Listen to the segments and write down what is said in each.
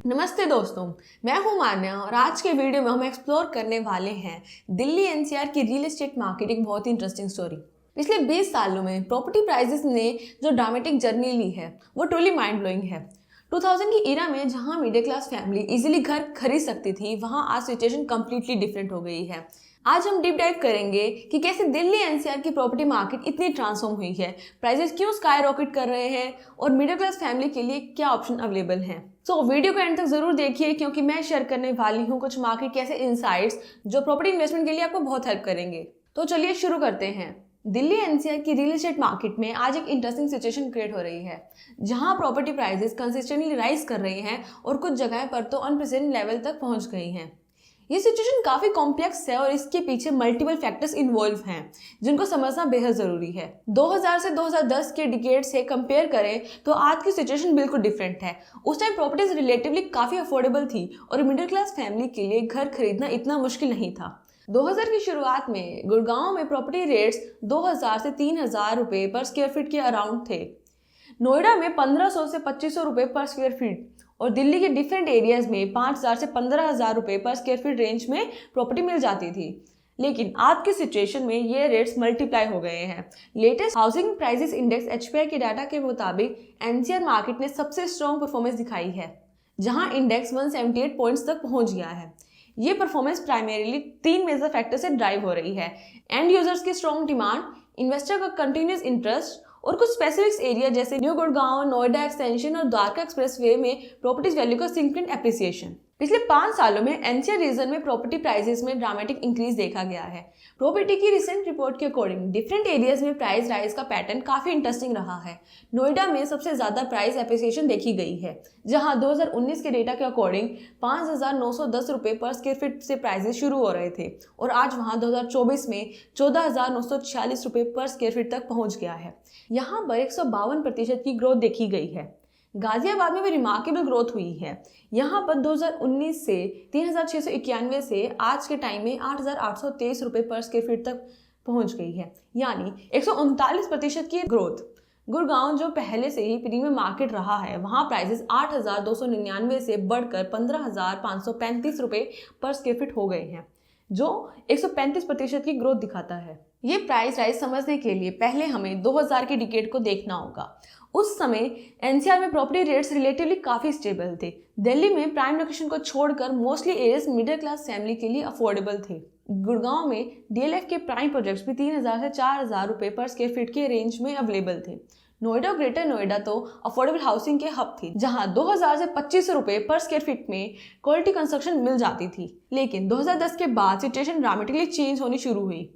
नमस्ते दोस्तों, मैं हूं मान्या और आज के वीडियो में हम एक्सप्लोर करने वाले हैं दिल्ली एनसीआर की रियल एस्टेट मार्केट। एक बहुत ही इंटरेस्टिंग स्टोरी। पिछले 20 सालों में प्रॉपर्टी प्राइसेस ने जो ड्रामेटिक जर्नी ली है वो ट्रूली माइंड ब्लोइंग है। 2000 की इरा में जहां मिडिल क्लास फैमिली इजीली घर खरीद सकती थी, वहां आज सिचुएशन कंप्लीटली डिफरेंट हो गई है। आज हम डीप डाइव करेंगे कि कैसे दिल्ली एनसीआर की प्रॉपर्टी मार्केट इतनी ट्रांसफॉर्म हुई है, प्राइसेस क्यों स्काई रॉकेट कर रहे हैं और मिडिल क्लास फैमिली के लिए क्या ऑप्शन अवेलेबल हैं। सो वीडियो को एंड तक जरूर देखिए क्योंकि मैं शेयर करने वाली हूँ कुछ मार्केट के ऐसे इनसाइट्स जो प्रॉपर्टी इन्वेस्टमेंट के लिए आपको बहुत हेल्प करेंगे। तो चलिए शुरू करते हैं। दिल्ली एनसीआर की रियल एस्टेट मार्केट में आज एक इंटरेस्टिंग सिचुएशन क्रिएट हो रही है, जहां प्रॉपर्टी प्राइसेस कंसिस्टेंटली राइज कर रही हैं और कुछ जगह पर तो अनप्रेसिडेंटेड लेवल तक पहुंच गई हैं। ये सिचुएशन काफी कॉम्प्लेक्स है और इसके पीछे मल्टीपल फैक्टर्स इन्वॉल्व हैं जिनको समझना बेहद जरूरी है। 2000 से 2010 के डिकेड से कंपेयर करें तो आज की सिचुएशन बिल्कुल डिफरेंट है। उस टाइम प्रॉपर्टीज रिलेटिवली काफी अफोर्डेबल थी और मिडिल क्लास फैमिली के लिए घर खरीदना इतना मुश्किल नहीं था। 2000 की शुरुआत में गुड़गांव में प्रॉपर्टी रेट्स 2000 से 3000 रुपए पर स्क्वायर फीट के अराउंड थे। नोएडा में 1500 से 2500 रुपए पर स्क्वायर फीट और दिल्ली के डिफरेंट एरियाज में 5000 से 15000 रुपए पर स्क्वायर फीट रेंज में प्रॉपर्टी मिल जाती थी। लेकिन आज की सिचुएशन में ये रेट्स मल्टीप्लाई हो गए हैं। लेटेस्ट हाउसिंग प्राइसेस इंडेक्स एचपीआई के डाटा के मुताबिक एनसीआर मार्केट ने सबसे स्ट्रॉन्ग परफॉर्मेंस दिखाई है, जहां इंडेक्स 178 पॉइंट्स तक पहुंच गया है। ये परफॉर्मेंस प्राइमरीली 3 मेजर फैक्टर से ड्राइव हो रही है: एंड यूजर्स की स्ट्रॉन्ग डिमांड, इन्वेस्टर का कंटिन्यूस इंटरेस्ट और कुछ स्पेसिफिक्स एरिया जैसे न्यू गुड़गांव, नोएडा एक्सटेंशन और द्वारका एक्सप्रेसवे में प्रॉपर्टीज वैल्यू का सिग्निफिकेंट एप्रिसिएशन। पिछले 5 सालों में एनसीआर रीजन में प्रॉपर्टी प्राइसेस में ड्रामेटिक इंक्रीज देखा गया है। प्रॉपर्टी की रिसेंट रिपोर्ट के अकॉर्डिंग डिफरेंट एरियाज में प्राइस राइज का पैटर्न काफी इंटरेस्टिंग रहा है। नोएडा में सबसे ज्यादा प्राइस एप्रिसिएशन देखी गई है, जहां 2019 के डेटा के अकॉर्डिंग 5910 रुपए पर स्क्वायर फीट से प्राइसेस शुरू हो रहे थे और आज वहां 2024 में 14946 रुपए पर स्क्वायर फीट तक पहुंच गया है। यहाँ पर 152% की ग्रोथ देखी गई है। गाजियाबाद में भी रिमार्केबल ग्रोथ हुई है। यहाँ पर 2019 से 3691 से आज के टाइम में 8823 रुपए पर स्क्वायर फीट तक पहुंच गई है, यानी 139% की ग्रोथ। गुड़गांव जो पहले से ही प्रीमियम मार्केट रहा है, वहाँ प्राइसेस 8299 से बढ़कर 15535 रुपए पर स्क्वायर फीट हो गए हैं, जो 135% की ग्रोथ दिखाता है। ये प्राइस राइज समझने के लिए पहले हमें 2000 के डिकेड को देखना होगा। उस समय एनसीआर में प्रॉपर्टी रेट्स रिलेटिवली काफी स्टेबल थे। दिल्ली में प्राइम लोकेशन को छोड़कर mostly areas middle class family के लिए अफोर्डेबल थे। गुड़गांव में डीएलएफ के प्राइम प्रोजेक्ट्स भी 3000 से 4000 रुपए पर स्क्वायर फीट के रेंज में अवेलेबल थे। नोएडा और ग्रेटर नोएडा तो अफोर्डेबल हाउसिंग के हब थी, जहां 2000 से 2500 रुपए पर स्क्वायर फीट में क्वालिटी कंस्ट्रक्शन मिल जाती थी। लेकिन 2010 के बाद सिचुएशन ड्रामेटिकली चेंज होनी शुरू हुई।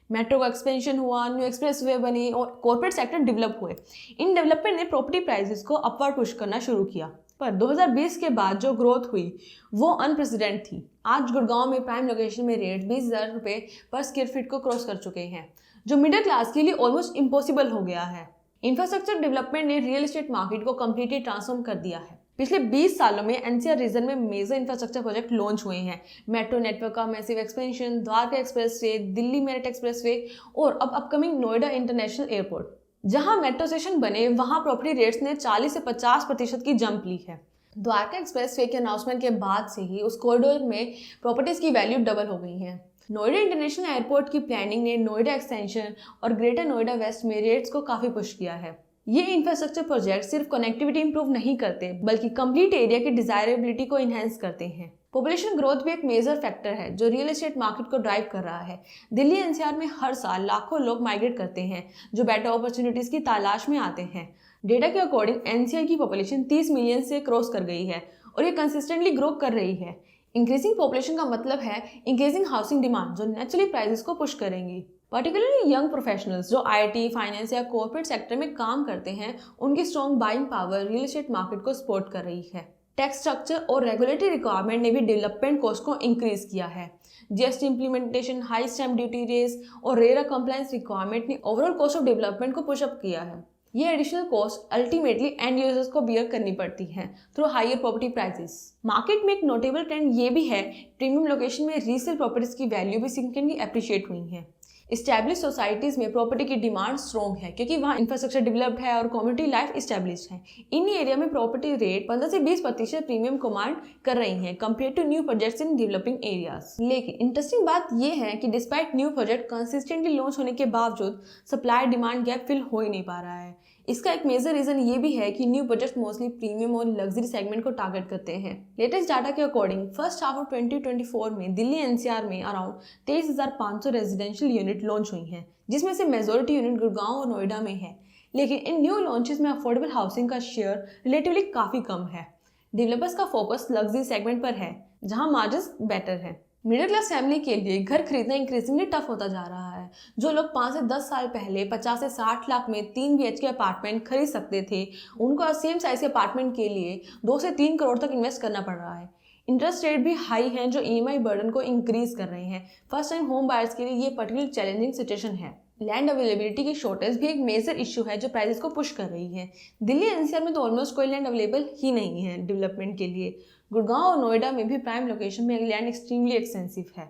मेट्रो का एक्सपेंशन हुआ, न्यू एक्सप्रेसवे बनी और कॉर्पोरेट सेक्टर डेवलप हुए। इन डेवलपमेंट ने प्रॉपर्टी प्राइसेस को अपवर्ड पुश करना शुरू किया, पर 2020 के बाद जो ग्रोथ हुई वो अनप्रेसिडेंट थी। आज गुड़गांव में प्राइम लोकेशन में रेट 20,000 रुपए पर स्क्वायर फीट को क्रॉस कर चुके हैं, जो मिडिल क्लास के लिए ऑलमोस्ट इम्पॉसिबल हो गया है। इंफ्रास्ट्रक्चर डेवलपमेंट ने रियल एस्टेट मार्केट को कम्प्लीटली ट्रांसफॉर्म कर दिया है। पिछले 20 सालों में एनसीआर रीजन में मेजर इंफ्रास्ट्रक्चर प्रोजेक्ट लॉन्च हुए हैं। मेट्रो नेटवर्क का massive expansion, Dwarka expressway, Delhi Meerut expressway और अब अपकमिंग नोएडा इंटरनेशनल एयरपोर्ट। जहां मेट्रो स्टेशन बने वहां प्रॉपर्टी रेट्स ने 40 से 50% की जंप ली है। द्वारका एक्सप्रेसवे के अनाउंसमेंट के बाद से ही उस कॉरिडोर में प्रॉपर्टीज की वैल्यू डबल हो गई है। नोएडा इंटरनेशनल एयरपोर्ट की प्लानिंग ने नोएडा एक्सटेंशन और ग्रेटर नोएडा वेस्ट में रेट्स को काफी पुश किया है। ये इंफ्रास्ट्रक्चर प्रोजेक्ट सिर्फ कनेक्टिविटी इंप्रूव नहीं करते बल्कि कंप्लीट एरिया की डिजायरेबिलिटी को इनहेंस करते हैं। पॉपुलेशन ग्रोथ भी एक मेजर फैक्टर है जो रियल एस्टेट मार्केट को ड्राइव कर रहा है। दिल्ली एनसीआर में हर साल लाखों लोग माइग्रेट करते हैं जो बेटर अपॉर्चुनिटीज की तलाश में आते हैं। डेटा के अकॉर्डिंग एनसीआर की पॉपुलेशन 30 मिलियन से क्रॉस कर गई है और ये कंसिस्टेंटली ग्रो कर रही है। इंक्रीजिंग पॉपुलेशन का मतलब है इंक्रीजिंग हाउसिंग डिमांड, जो नेचुरली प्राइसेस को पुश करेंगी। पर्टिकुलरली यंग प्रोफेशनल्स जो आईटी, फाइनेंस या कॉर्पोरेट सेक्टर में काम करते हैं, उनकी strong buying power real estate market को सपोर्ट कर रही है। टैक्स स्ट्रक्चर और रेगुलेटरी रिक्वायरमेंट ने भी डेवलपमेंट कॉस्ट को इंक्रीज किया है। GST implementation, high stamp duty rates और रेरा कंप्लायंस रिक्वायरमेंट ने ओवरऑल कॉस्ट ऑफ डेवलपमेंट को पुशअप किया है। ये additional cost ultimately end users को बियर करनी पड़ती हैं through higher property prices. Market में एक नोटेबल ट्रेंड ये भी है, प्रीमियम लोकेशन में रीसेल प्रॉपर्टीज की वैल्यू भी सिग्निफिकेंटली एप्रिशिएट हुई है। इस्टेब्लिश सोसाइटीज में प्रॉपर्टी की डिमांड स्ट्रॉन्ग है क्योंकि वहाँ इंफ्रास्ट्रक्चर डेवलप्ड है और कम्युनिटी लाइफ इस्टेब्लिश्ड है। इन एरिया में प्रॉपर्टी रेट 15 से 20% प्रीमियम कमांड कर रही हैं compare to new projects in developing areas. लेकिन इंटरेस्टिंग बात यह है कि despite new project consistently launch होने के बावजूद सप्लाई डिमांड गैप फिल हो ही नहीं पा रहा है। इसका एक मेजर रीजन ये भी है कि न्यू प्रोजेक्ट मोस्टली प्रीमियम और लग्जरी सेगमेंट को टारगेट करते हैं। लेटेस्ट डाटा के अकॉर्डिंग फर्स्ट हाफ ऑफ 2024 में दिल्ली एनसीआर में अराउंड 23,500 रेजिडेंशियल यूनिट लॉन्च हुई हैं, जिसमें से मेजॉरिटी यूनिट गुड़गांव और नोएडा में है। लेकिन इन न्यू लॉन्चेस में अफोर्डेबल हाउसिंग का शेयर रिलेटिवली काफ़ी कम है। डेवलपर्स का फोकस लग्जरी सेगमेंट पर है, जहां मार्जिन्स बेटर है। मिडिल क्लास फैमिली के लिए घर खरीदना इंक्रीजिंगली टफ होता जा रहा है। जो लोग 5 से 10 साल पहले 50 से 60 लाख में 3 BHK अपार्टमेंट खरीद सकते थे, उनको सेम साइज के अपार्टमेंट के लिए 2 से 3 करोड़ तक इन्वेस्ट करना पड़ रहा है। इंटरेस्ट रेट भी हाई हैं जो EMI बर्डन को इंक्रीज कर रहे हैं। फर्स्ट टाइम होम बायर्स के लिए ये पर्टिकुलर चैलेंजिंग सिचुएशन है। लैंड अवेलेबिलिटी की शॉर्टेज भी एक मेजर इशू है जो प्राइसेस को पुश कर रही है। दिल्ली एनसीआर में तो ऑलमोस्ट कोई लैंड अवेलेबल ही नहीं है डेवलपमेंट के लिए। गुड़गांव और नोएडा में भी प्राइम लोकेशन में लैंड एक्सट्रीमली एक्सपेंसिव है।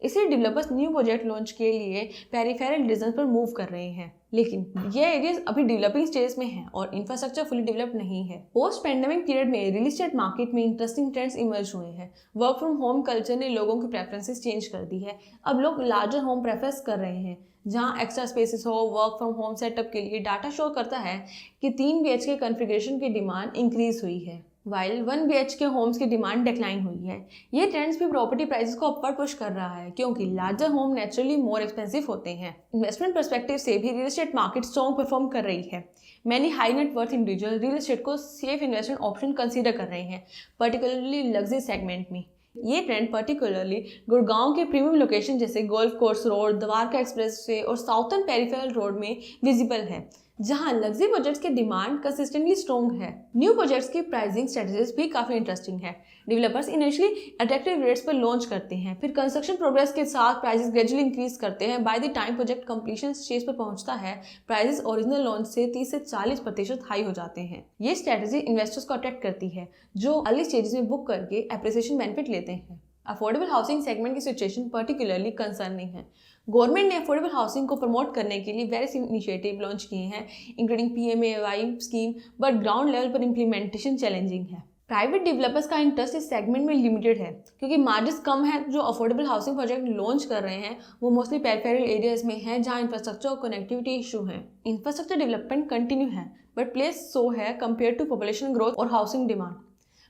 इसलिए डेवलपर्स न्यू प्रोजेक्ट लॉन्च के लिए पेरिफेरल रीजन पर मूव कर रहे हैं। लेकिन ये एरियाज अभी डेवलपिंग स्टेज में हैं और इंफ्रास्ट्रक्चर फुली डेवलप्ड नहीं है। पोस्ट पैंडेमिक पीरियड में रियल एस्टेट मार्केट में इंटरेस्टिंग ट्रेंड्स इमर्ज हुए हैं। वर्क फ्रॉम होम कल्चर ने लोगों की प्रेफरेंसेस चेंज कर दी है। अब लोग लार्जर होम प्रेफर कर रहे हैं जहां एक्स्ट्रा स्पेसेस हो। वर्क फ्रॉम होम सेटअप के लिए डाटा शो करता है कि 3 BHK कॉन्फ़िगरेशन की डिमांड इंक्रीज हुई है, वाइल 1 BHK होम्स की डिमांड डिक्लाइन हुई है। ये ट्रेंड्स भी प्रॉपर्टी प्राइसेस को अपवर्ड पुश कर रहा है क्योंकि larger home naturally more expensive होते हैं। इन्वेस्टमेंट पर्सपेक्टिव से भी real estate market strong perform कर रही है। Many high net worth individual real estate को सेफ इन्वेस्टमेंट ऑप्शन कंसीडर कर रहे हैं, पर्टिकुलरली लग्जरी सेगमेंट में। ये ट्रेंड पर्टिकुलरली गुड़गांव के प्रीमियम लोकेशन जैसे golf course road, Dwarka expressway और साउथर्न पेरिफेरल रोड में विजिबल है, जहां लग्जरी प्रोजेक्ट्स की डिमांड कंसिस्टेंटली स्ट्रॉन्ग है। न्यू प्रोजेक्ट्स की प्राइसिंग स्ट्रेटजीज भी काफी इंटरेस्टिंग है। डेवलपर्स इनिशियली अट्रैक्टिव रेट्स पर लॉन्च करते हैं, फिर कंस्ट्रक्शन प्रोग्रेस के साथ प्राइसेस ग्रेजुअली इंक्रीज करते हैं। By the time project completion stage पर पहुंचता है, प्राइसेस ओरिजिनल लॉन्च से 30 से 40% हाई हो जाते हैं। ये स्ट्रेटजी इन्वेस्टर्स को अट्रैक्ट करती है जो अर्ली स्टेजेस में बुक करके एप्रिसिएशन बेनिफिट लेते हैं। अफोर्डेबल हाउसिंग सेगमेंट की सिचुएशन पर्टिकुलरली कंसर्निंग है। गवर्नमेंट ने अफोर्डेबल हाउसिंग को प्रमोट करने के लिए वेरियस इनिशिएटिव लॉन्च किए हैं, including PMAY scheme, but ground level पर इम्प्लीमेंटेशन चैलेंजिंग है। प्राइवेट डेवलपर्स का इंटरेस्ट इस सेगमेंट में लिमिटेड है क्योंकि मार्जिन्स कम है। जो अफोर्डेबल हाउसिंग प्रोजेक्ट लॉन्च कर रहे हैं वो मोस्टली पेरिफेरल एरियाज में है जहां इंफ्रास्ट्रक्चर और कनेक्टिविटी इशू है। इंफ्रास्ट्रक्चर डेवलपमेंट कंटिन्यू है बट प्लेस सो है कंपेयर टू पॉपुलेशन ग्रोथ और housing demand.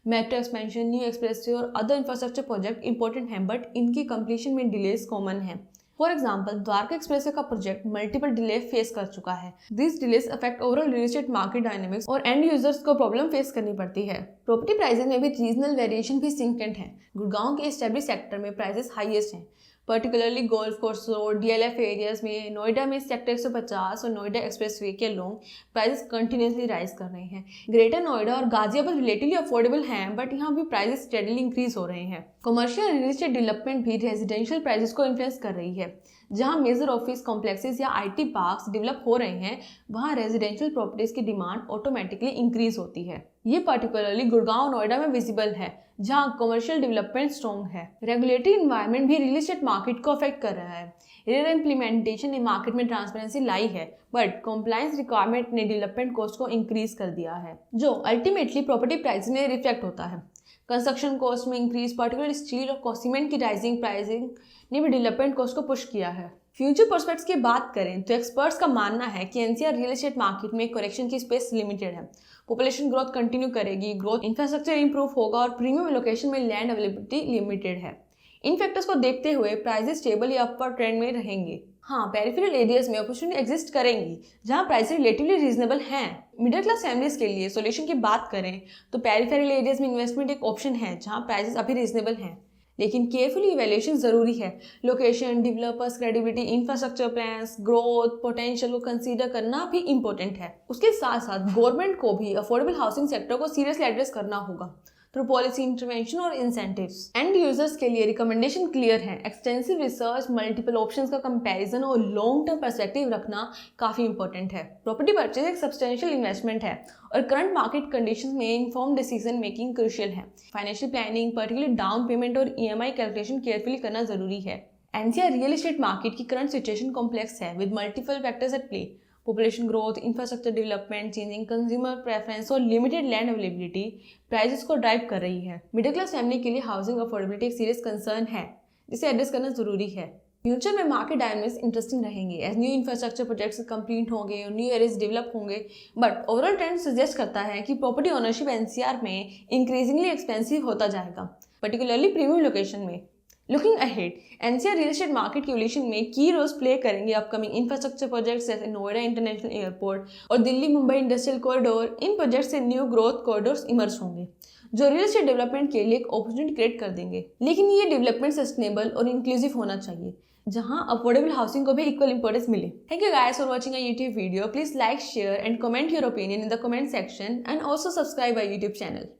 Metro expansion, new expressway और अदर इंफ्रास्ट्रक्चर प्रोजेक्ट इंपॉर्टेंट हैं बट इनकी कंप्लीशन में डिलेज कॉमन है। फॉर एग्जाम्पल, द्वारका एक्सप्रेसवे का प्रोजेक्ट मल्टीपल डिले फेस कर चुका है। This delays affect overall real estate market dynamics और एंड यूजर्स को प्रॉब्लम फेस करनी पड़ती है। प्रॉपर्टी प्राइसेस में भी रीजनल वेरिएशन भी सिग्निफिकेंट है। गुड़गांव के एस्टेब्लिश सेक्टर में प्राइसेस हाईएस्ट हैं, particularly golf course road, DLF areas में। नोएडा में सेक्टर 150 और नोएडा एक्सप्रेसवे के लोग प्राइसेस कंटिन्यूसली राइज कर रहे हैं। ग्रेटर नोएडा और गाजियाबाद रिलेटिवली अफोर्डेबल हैं बट यहाँ भी प्राइसेस स्टेडीली इंक्रीज हो रहे हैं। कमर्शियल रियल एस्टेट डेवलपमेंट भी रेजिडेंशियल प्राइसेस को इन्फ्लुएंस कर रही है। जहां मेजर ऑफिस कॉम्प्लेक्सेस या IT पार्क्स डेवलप हो रहे हैं वहां रेजिडेंशियल प्रॉपर्टीज की डिमांड ऑटोमेटिकली इंक्रीज होती है। ये पर्टिकुलरली गुड़गांव नोएडा में विजिबल है जहां कमर्शियल डेवलपमेंट स्ट्रॉन्ग है। रेगुलेटरी इन्वायरमेंट भी रियल एस्टेट मार्केट को अफेक्ट कर रहा है। रेयर इम्प्लीमेंटेशन ने मार्केट में ट्रांसपेरेंसी लाई है बट कॉम्प्लायंस रिक्वायरमेंट ने डेवलपमेंट कॉस्ट को इंक्रीज कर दिया है जो अल्टीमेटली प्रॉपर्टी प्राइस में रिफ्लेक्ट होता है। कंस्ट्रक्शन कॉस्ट में इंक्रीज, पर्टिकुलर स्टील और सीमेंट की राइजिंग प्राइसिंग ने भी डेवलपमेंट कॉस्ट को पुश किया है। फ्यूचर प्रोस्पेक्ट्स की बात करें तो एक्सपर्ट्स का मानना है कि एनसीआर रियल एस्टेट मार्केट में करेक्शन की स्पेस लिमिटेड है। पॉपुलेशन ग्रोथ कंटिन्यू करेगी, ग्रोथ इंफ्रास्ट्रक्चर इंप्रूव होगा और प्रीमियम लोकेशन में लैंड अवेलेबिलिटी लिमिटेड है। इन फैक्टर्स को देखते हुए प्राइसेस स्टेबल या अपर ट्रेंड में रहेंगे। हाँ, पेरिफेरल एरियाज में अपॉर्चुनिटी एग्जिस्ट करेंगी जहाँ प्राइसेस रिलेटिवली रीजनेबल हैं। मिडिल क्लास फैमिलीज के लिए सोल्यूशन की बात करें तो पेरिफेरल एरियाज में इन्वेस्टमेंट एक ऑप्शन है जहाँ प्राइसेस अभी रीजनेबल हैं, लेकिन केयरफुली इवैल्यूएशन जरूरी है। Location, developers, credibility, infrastructure plans, growth potential को कंसीडर करना भी इंपॉर्टेंट है। उसके साथ साथ गवर्नमेंट को भी अफोर्डेबल हाउसिंग सेक्टर को सीरियसली एड्रेस करना होगा थ्रू पॉलिसी इंटरवेंशन और इंसेंटिव्स। एंड यूजर्स के लिए रिकमेंडेशन क्लियर है। एक्सटेंसिव रिसर्च, मल्टीपल ऑप्शंस का कंपैरिजन और लॉन्ग टर्म पर्सपेक्टिव रखना काफ़ी इंपॉर्टेंट है। प्रॉपर्टी परचेज एक सब्सटेंशियल इन्वेस्टमेंट है और करंट मार्केट कंडीशंस में इन्फॉर्म डिसीजन मेकिंग क्रूशियल है। Financial planning, particular down payment और EMI कैलकुलेशन केयरफुली करना जरूरी है। एनसीआर रियल एस्टेट मार्केट की करंट सिचुएशन कॉम्प्लेक्स है with multiple factors at play. Population growth, infrastructure development, changing consumer preference और limited land availability prices को drive कर रही है। मिडिल क्लास फैमिली के लिए हाउसिंग अफोर्डेबिलिटी एक सीरियस कंसर्न है जिसे एड्रेस करना जरूरी है। फ्यूचर में मार्केट डायनामिक्स इंटरेस्टिंग रहेंगे as new infrastructure projects complete होंगे और न्यू एरियाज डेवलप होंगे। बट ओवरऑल ट्रेंड सजेस्ट करता है कि प्रॉपर्टी ओनरशिप एनसीआर में इंक्रीजिंगली एक्सपेंसिव होता जाएगा, पर्टिकुलरली प्रीमियम लोकेशन में। Looking ahead, NCR real estate market के इवोल्यूशन में की रोल्स प्ले करेंगे अपकमिंग इंफ्रास्ट्रक्चर प्रोजेक्ट्स जैसे नोएडा इंटरनेशनल एयरपोर्ट और दिल्ली मुंबई इंडस्ट्रियल कॉरिडोर। इन प्रोजेक्ट से न्यू ग्रोथ कॉरिडोर्स इमर्ज होंगे जो रियल एस्टेट डेवलपमेंट के लिए एक अपॉर्चुनिटी क्रिएट कर देंगे। लेकिन ये डेवलपमेंट सस्टेनेबल और इंक्लूसिव होना चाहिए जहां अफोर्डेबल हाउसिंग को भी इक्वल इंपॉर्टेंस मिले। Thank you guys for watching our YouTube video. Please like, share and comment your opinion in the comment section and also subscribe our YouTube channel.